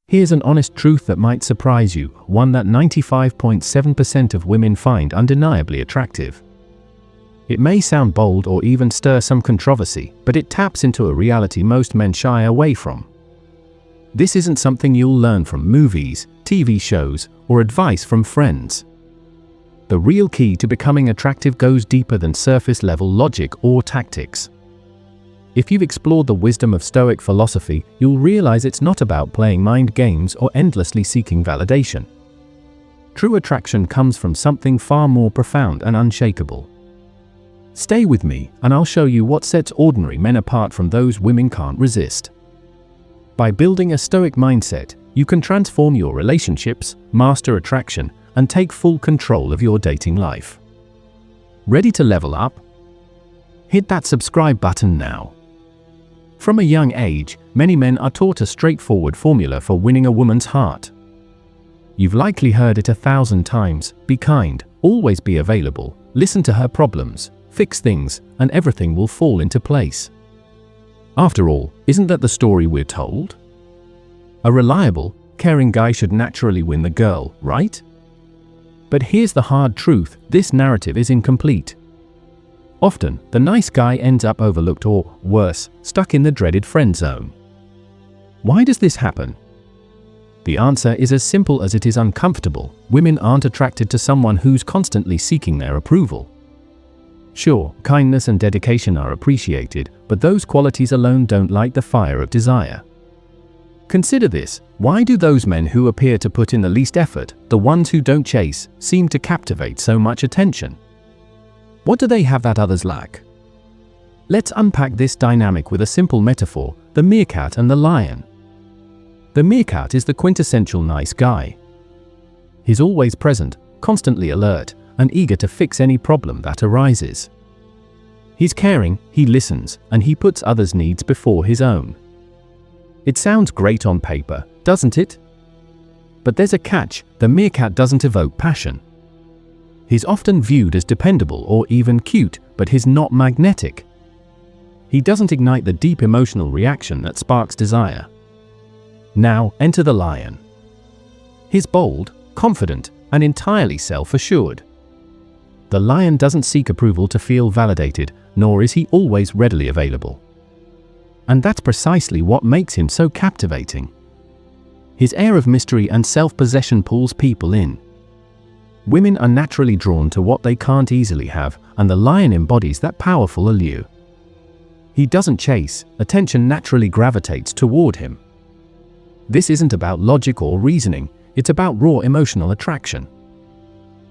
Here's an honest truth that might surprise you, one that 95.7% of women find undeniably attractive. It may sound bold or even stir some controversy, but it taps into a reality most men shy away from. This isn't something you'll learn from movies, TV shows, or advice from friends. The real key to becoming attractive goes deeper than surface-level logic or tactics. If you've explored the wisdom of Stoic philosophy, you'll realize it's not about playing mind games or endlessly seeking validation. True attraction comes from something far more profound and unshakable. Stay with me, and I'll show you what sets ordinary men apart from those women can't resist. By building a Stoic mindset, you can transform your relationships, master attraction, and take full control of your dating life. Ready to level up? Hit that subscribe button now. From a young age, many men are taught a straightforward formula for winning a woman's heart. You've likely heard it 1,000 times: be kind, always be available, listen to her problems, fix things, and everything will fall into place. After all, isn't that the story we're told? A reliable, caring guy should naturally win the girl, right? But here's the hard truth: this narrative is incomplete. Often, the nice guy ends up overlooked or, worse, stuck in the dreaded friend zone. Why does this happen? The answer is as simple as it is uncomfortable. Women aren't attracted to someone who's constantly seeking their approval. Sure, kindness and dedication are appreciated, but those qualities alone don't light the fire of desire. Consider this: why do those men who appear to put in the least effort, the ones who don't chase, seem to captivate so much attention? What do they have that others lack? Let's unpack this dynamic with a simple metaphor: the meerkat and the lion. The meerkat is the quintessential nice guy. He's always present, constantly alert, and eager to fix any problem that arises. He's caring, he listens, and he puts others' needs before his own. It sounds great on paper, doesn't it? But there's a catch: the meerkat doesn't evoke passion. He's often viewed as dependable or even cute, but he's not magnetic. He doesn't ignite the deep emotional reaction that sparks desire. Now, enter the lion. He's bold, confident, and entirely self-assured. The lion doesn't seek approval to feel validated, nor is he always readily available. And that's precisely what makes him so captivating. His air of mystery and self-possession pulls people in. Women are naturally drawn to what they can't easily have, and the lion embodies that powerful allure. He doesn't chase, attention naturally gravitates toward him. This isn't about logic or reasoning, it's about raw emotional attraction.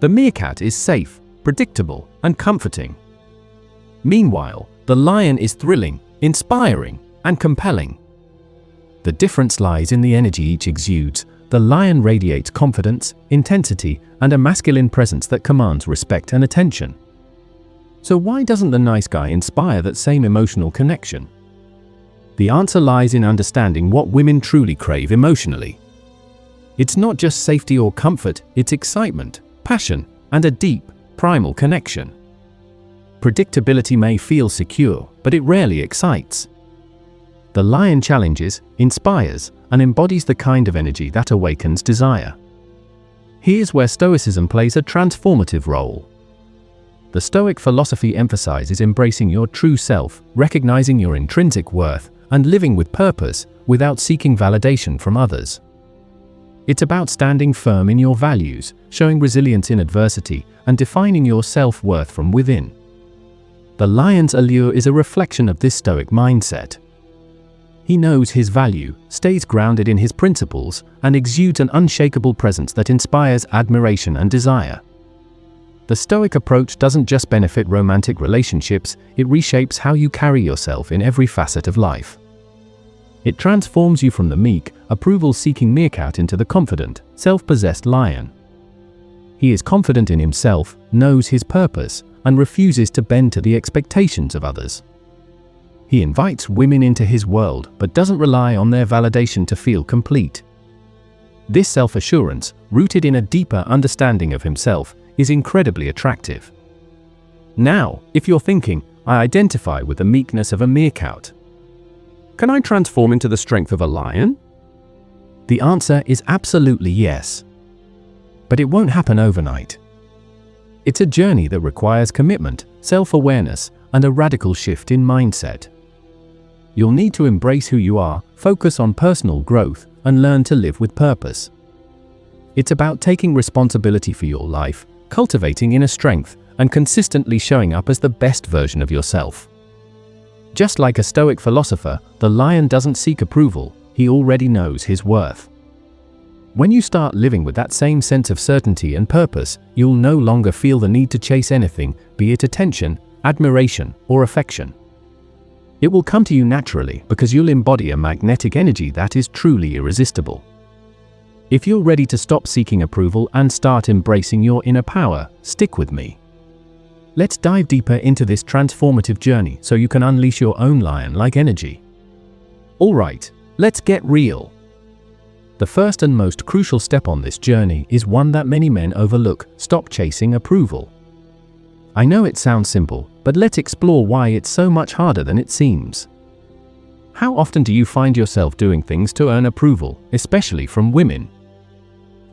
The meerkat is safe, predictable, and comforting. Meanwhile, the lion is thrilling, inspiring, and compelling. The difference lies in the energy each exudes. The lion radiates confidence, intensity, and a masculine presence that commands respect and attention. So why doesn't the nice guy inspire that same emotional connection? The answer lies in understanding what women truly crave emotionally. It's not just safety or comfort, it's excitement, passion, and a deep, primal connection. Predictability may feel secure, but it rarely excites. The lion challenges, inspires, and embodies the kind of energy that awakens desire. Here's where Stoicism plays a transformative role. The Stoic philosophy emphasizes embracing your true self, recognizing your intrinsic worth, and living with purpose, without seeking validation from others. It's about standing firm in your values, showing resilience in adversity, and defining your self-worth from within. The lion's allure is a reflection of this Stoic mindset. He knows his value, stays grounded in his principles, and exudes an unshakable presence that inspires admiration and desire. The Stoic approach doesn't just benefit romantic relationships, it reshapes how you carry yourself in every facet of life. It transforms you from the meek, approval-seeking meerkat into the confident, self-possessed lion. He is confident in himself, knows his purpose, and refuses to bend to the expectations of others. He invites women into his world, but doesn't rely on their validation to feel complete. This self-assurance, rooted in a deeper understanding of himself, is incredibly attractive. Now, if you're thinking, I identify with the meekness of a meerkat, can I transform into the strength of a lion? The answer is absolutely yes. But it won't happen overnight. It's a journey that requires commitment, self-awareness, and a radical shift in mindset. You'll need to embrace who you are, focus on personal growth, and learn to live with purpose. It's about taking responsibility for your life, cultivating inner strength, and consistently showing up as the best version of yourself. Just like a Stoic philosopher, the lion doesn't seek approval, he already knows his worth. When you start living with that same sense of certainty and purpose, you'll no longer feel the need to chase anything, be it attention, admiration, or affection. It will come to you naturally because you'll embody a magnetic energy that is truly irresistible. If you're ready to stop seeking approval and start embracing your inner power, stick with me. Let's dive deeper into this transformative journey so you can unleash your own lion-like energy. Alright, let's get real. The first and most crucial step on this journey is one that many men overlook: stop chasing approval. I know it sounds simple, but let's explore why it's so much harder than it seems. How often do you find yourself doing things to earn approval, especially from women?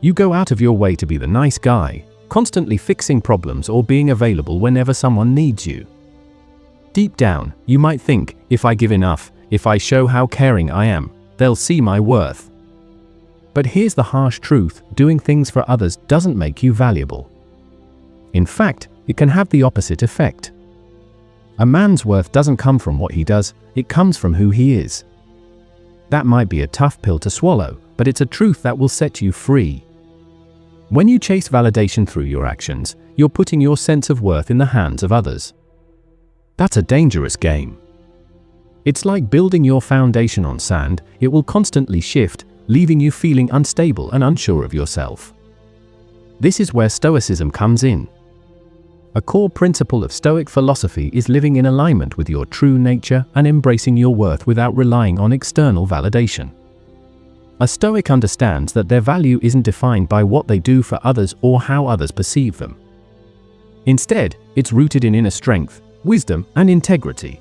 You go out of your way to be the nice guy, constantly fixing problems or being available whenever someone needs you. Deep down, you might think, if I give enough, if I show how caring I am, they'll see my worth. But here's the harsh truth: doing things for others doesn't make you valuable. In fact, it can have the opposite effect. A man's worth doesn't come from what he does, it comes from who he is. That might be a tough pill to swallow, but it's a truth that will set you free. When you chase validation through your actions, you're putting your sense of worth in the hands of others. That's a dangerous game. It's like building your foundation on sand; it will constantly shift, leaving you feeling unstable and unsure of yourself. This is where Stoicism comes in. A core principle of Stoic philosophy is living in alignment with your true nature and embracing your worth without relying on external validation. A Stoic understands that their value isn't defined by what they do for others or how others perceive them. Instead, it's rooted in inner strength, wisdom, and integrity.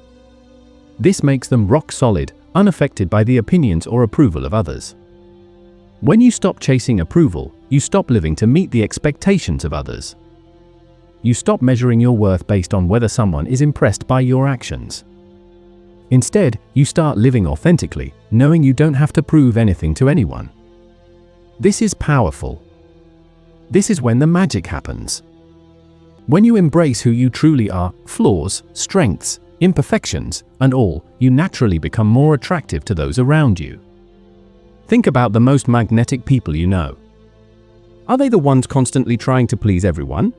This makes them rock solid, unaffected by the opinions or approval of others. When you stop chasing approval, you stop living to meet the expectations of others. You stop measuring your worth based on whether someone is impressed by your actions. Instead, you start living authentically, knowing you don't have to prove anything to anyone. This is powerful. This is when the magic happens. When you embrace who you truly are, flaws, strengths, imperfections, and all, you naturally become more attractive to those around you. Think about the most magnetic people you know. Are they the ones constantly trying to please everyone?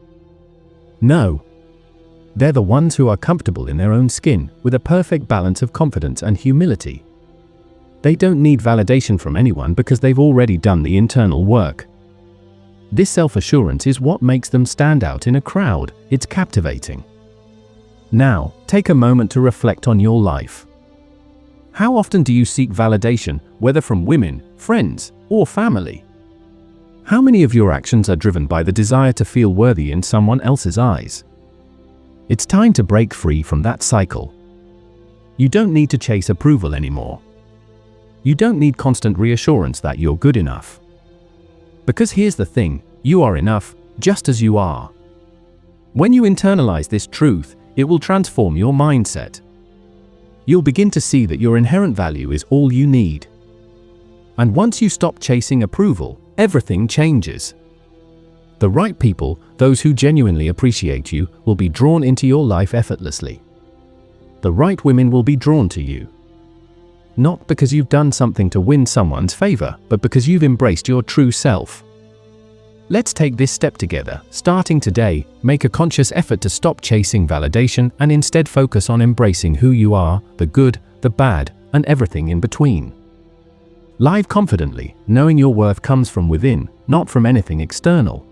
No. They're the ones who are comfortable in their own skin, with a perfect balance of confidence and humility. They don't need validation from anyone because they've already done the internal work. This self-assurance is what makes them stand out in a crowd. It's captivating. Now, take a moment to reflect on your life. How often do you seek validation, whether from women, friends, or family? How many of your actions are driven by the desire to feel worthy in someone else's eyes? It's time to break free from that cycle. You don't need to chase approval anymore. You don't need constant reassurance that you're good enough. Because here's the thing, you are enough, just as you are. When you internalize this truth, it will transform your mindset. You'll begin to see that your inherent value is all you need. And once you stop chasing approval, everything changes. The right people, those who genuinely appreciate you, will be drawn into your life effortlessly. The right women will be drawn to you. Not because you've done something to win someone's favor, but because you've embraced your true self. Let's take this step together. Starting today, make a conscious effort to stop chasing validation and instead focus on embracing who you are, the good, the bad, and everything in between. Live confidently, knowing your worth comes from within, not from anything external.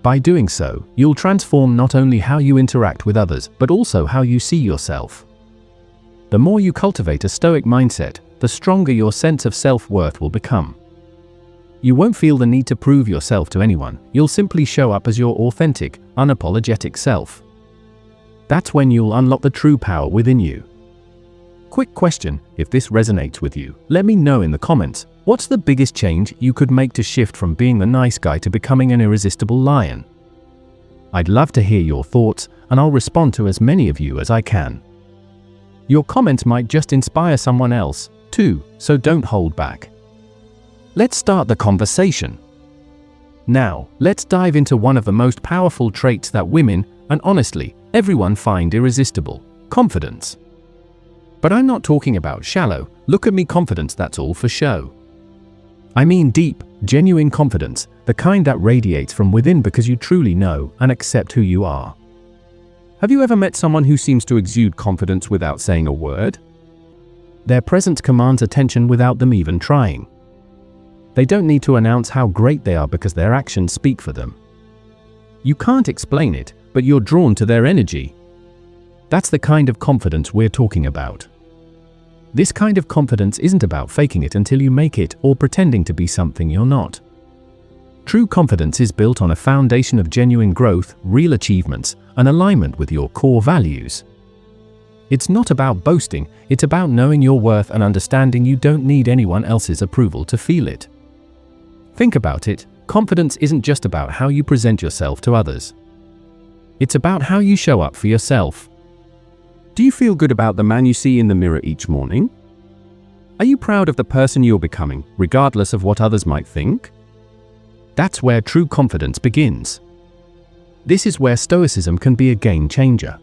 By doing so, you'll transform not only how you interact with others, but also how you see yourself. The more you cultivate a Stoic mindset, the stronger your sense of self-worth will become. You won't feel the need to prove yourself to anyone, you'll simply show up as your authentic, unapologetic self. That's when you'll unlock the true power within you. Quick question, if this resonates with you, let me know in the comments, what's the biggest change you could make to shift from being the nice guy to becoming an irresistible lion? I'd love to hear your thoughts, and I'll respond to as many of you as I can. Your comments might just inspire someone else, too, so don't hold back. Let's start the conversation. Now, let's dive into one of the most powerful traits that women, and honestly, everyone find irresistible: confidence. But I'm not talking about shallow, look at me confidence that's all for show. I mean deep, genuine confidence, the kind that radiates from within because you truly know and accept who you are. Have you ever met someone who seems to exude confidence without saying a word? Their presence commands attention without them even trying. They don't need to announce how great they are because their actions speak for them. You can't explain it, but you're drawn to their energy. That's the kind of confidence we're talking about. This kind of confidence isn't about faking it until you make it or pretending to be something you're not. True confidence is built on a foundation of genuine growth, real achievements, and alignment with your core values. It's not about boasting, it's about knowing your worth and understanding you don't need anyone else's approval to feel it. Think about it, confidence isn't just about how you present yourself to others. It's about how you show up for yourself. Do you feel good about the man you see in the mirror each morning? Are you proud of the person you're becoming, regardless of what others might think? That's where true confidence begins. This is where Stoicism can be a game changer.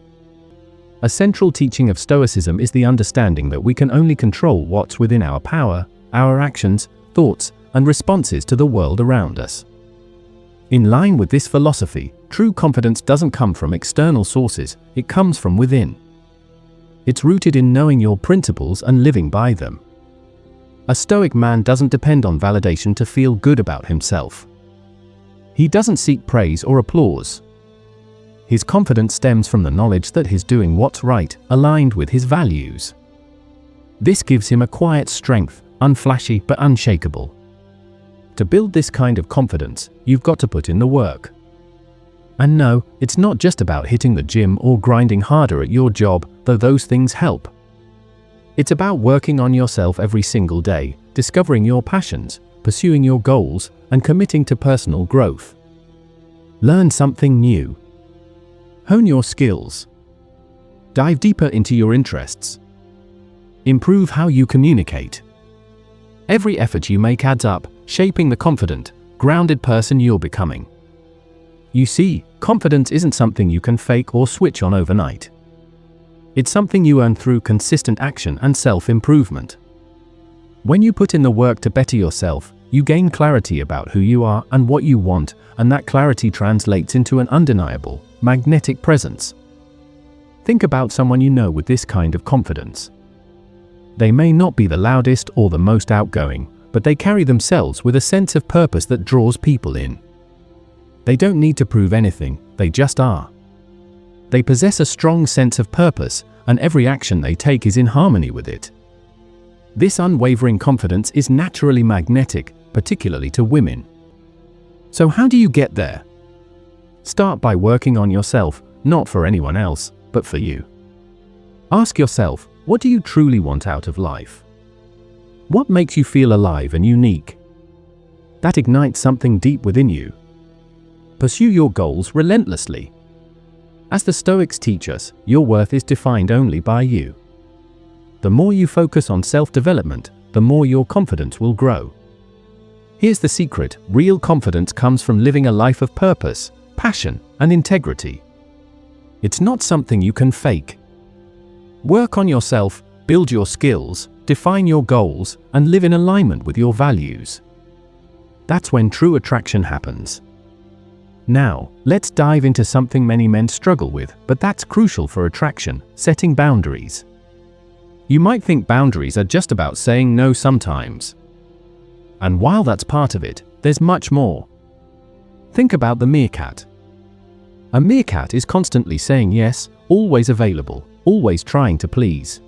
A central teaching of Stoicism is the understanding that we can only control what's within our power, our actions, thoughts, and responses to the world around us. In line with this philosophy, true confidence doesn't come from external sources, it comes from within. It's rooted in knowing your principles and living by them. A Stoic man doesn't depend on validation to feel good about himself. He doesn't seek praise or applause. His confidence stems from the knowledge that he's doing what's right, aligned with his values. This gives him a quiet strength, unflashy but unshakable. To build this kind of confidence, you've got to put in the work. And no, it's not just about hitting the gym or grinding harder at your job, though those things help. It's about working on yourself every single day, discovering your passions, pursuing your goals, and committing to personal growth. Learn something new. Hone your skills. Dive deeper into your interests. Improve how you communicate. Every effort you make adds up, shaping the confident, grounded person you're becoming. You see, confidence isn't something you can fake or switch on overnight. It's something you earn through consistent action and self-improvement. When you put in the work to better yourself, you gain clarity about who you are and what you want, and that clarity translates into an undeniable, magnetic presence. Think about someone you know with this kind of confidence. They may not be the loudest or the most outgoing, but they carry themselves with a sense of purpose that draws people in. They don't need to prove anything, they just are. They possess a strong sense of purpose, and every action they take is in harmony with it. This unwavering confidence is naturally magnetic, particularly to women. So how do you get there? Start by working on yourself, not for anyone else, but for you. Ask yourself, what do you truly want out of life? What makes you feel alive and unique? That ignites something deep within you. Pursue your goals relentlessly. As the Stoics teach us, your worth is defined only by you. The more you focus on self-development, the more your confidence will grow. Here's the secret: real confidence comes from living a life of purpose, passion, and integrity. It's not something you can fake. Work on yourself, build your skills, define your goals, and live in alignment with your values. That's when true attraction happens. Now, let's dive into something many men struggle with, but that's crucial for attraction: setting boundaries. You might think boundaries are just about saying no sometimes. And while that's part of it, there's much more. Think about the meerkat. A meerkat is constantly saying yes, always available, always trying to please.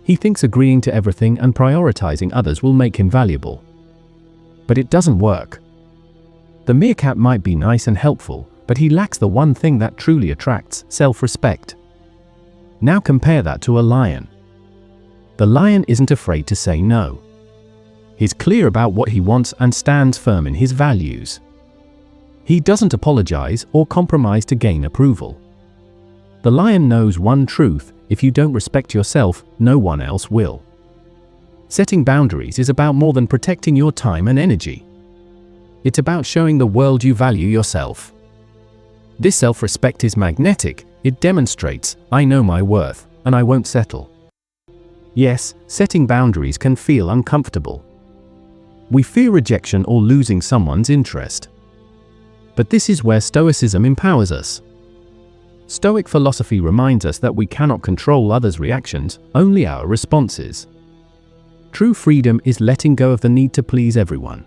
He thinks agreeing to everything and prioritizing others will make him valuable. But it doesn't work. The meerkat might be nice and helpful, but he lacks the one thing that truly attracts: self-respect. Now compare that to a lion. The lion isn't afraid to say no. He's clear about what he wants and stands firm in his values. He doesn't apologize or compromise to gain approval. The lion knows one truth: if you don't respect yourself, no one else will. Setting boundaries is about more than protecting your time and energy. It's about showing the world you value yourself. This self-respect is magnetic. It demonstrates, I know my worth, and I won't settle. Yes, setting boundaries can feel uncomfortable. We fear rejection or losing someone's interest. But this is where Stoicism empowers us. Stoic philosophy reminds us that we cannot control others' reactions, only our responses. True freedom is letting go of the need to please everyone.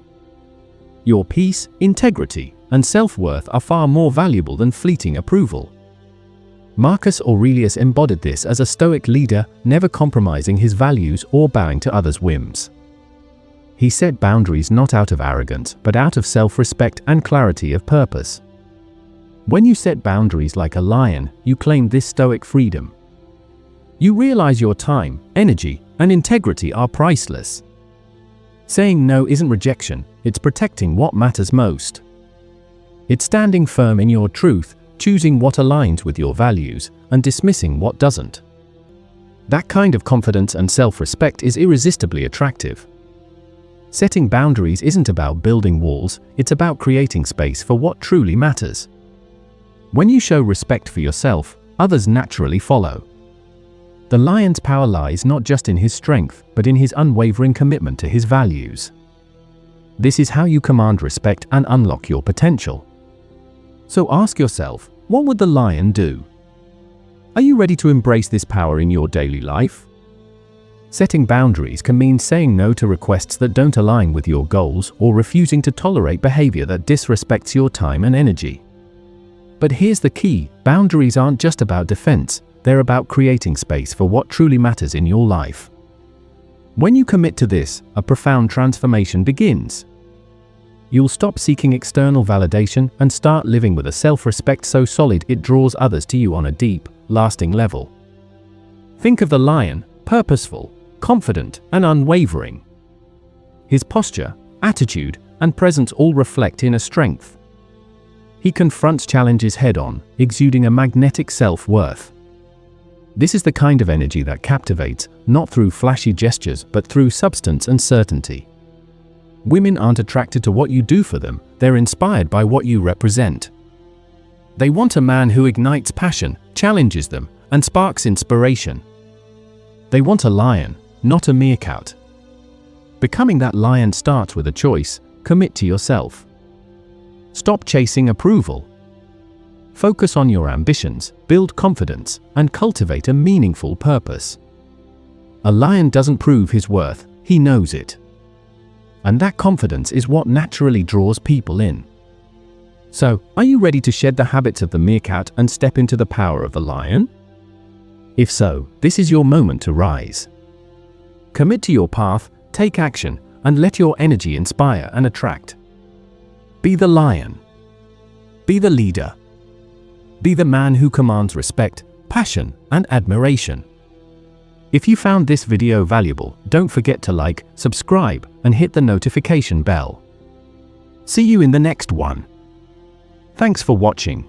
Your peace, integrity, and self-worth are far more valuable than fleeting approval. Marcus Aurelius embodied this as a Stoic leader, never compromising his values or bowing to others' whims. He set boundaries not out of arrogance, but out of self-respect and clarity of purpose. When you set boundaries like a lion, you claim this Stoic freedom. You realize your time, energy, and integrity are priceless. Saying no isn't rejection, it's protecting what matters most. It's standing firm in your truth, choosing what aligns with your values, and dismissing what doesn't. That kind of confidence and self-respect is irresistibly attractive. Setting boundaries isn't about building walls, it's about creating space for what truly matters. When you show respect for yourself, others naturally follow. The lion's power lies not just in his strength, but in his unwavering commitment to his values. This is how you command respect and unlock your potential. So ask yourself, what would the lion do? Are you ready to embrace this power in your daily life? Setting boundaries can mean saying no to requests that don't align with your goals or refusing to tolerate behavior that disrespects your time and energy. But here's the key: boundaries aren't just about defense, they're about creating space for what truly matters in your life. When you commit to this, a profound transformation begins. You'll stop seeking external validation and start living with a self-respect so solid it draws others to you on a deep, lasting level. Think of the lion, purposeful, confident, and unwavering. His posture, attitude, and presence all reflect inner strength. He confronts challenges head-on, exuding a magnetic self-worth. This is the kind of energy that captivates, not through flashy gestures but through substance and certainty. Women aren't attracted to what you do for them, they're inspired by what you represent. They want a man who ignites passion, challenges them, and sparks inspiration. They want a lion, not a meerkat. Becoming that lion starts with a choice: commit to yourself. Stop chasing approval. Focus on your ambitions, build confidence, and cultivate a meaningful purpose. A lion doesn't prove his worth, he knows it. And that confidence is what naturally draws people in. So, are you ready to shed the habits of the meerkat and step into the power of the lion? If so, this is your moment to rise. Commit to your path, take action, and let your energy inspire and attract. Be the lion. Be the leader. Be the man who commands respect, passion, and admiration. If you found this video valuable, don't forget to like, subscribe, and hit the notification bell. See you in the next one. Thanks for watching.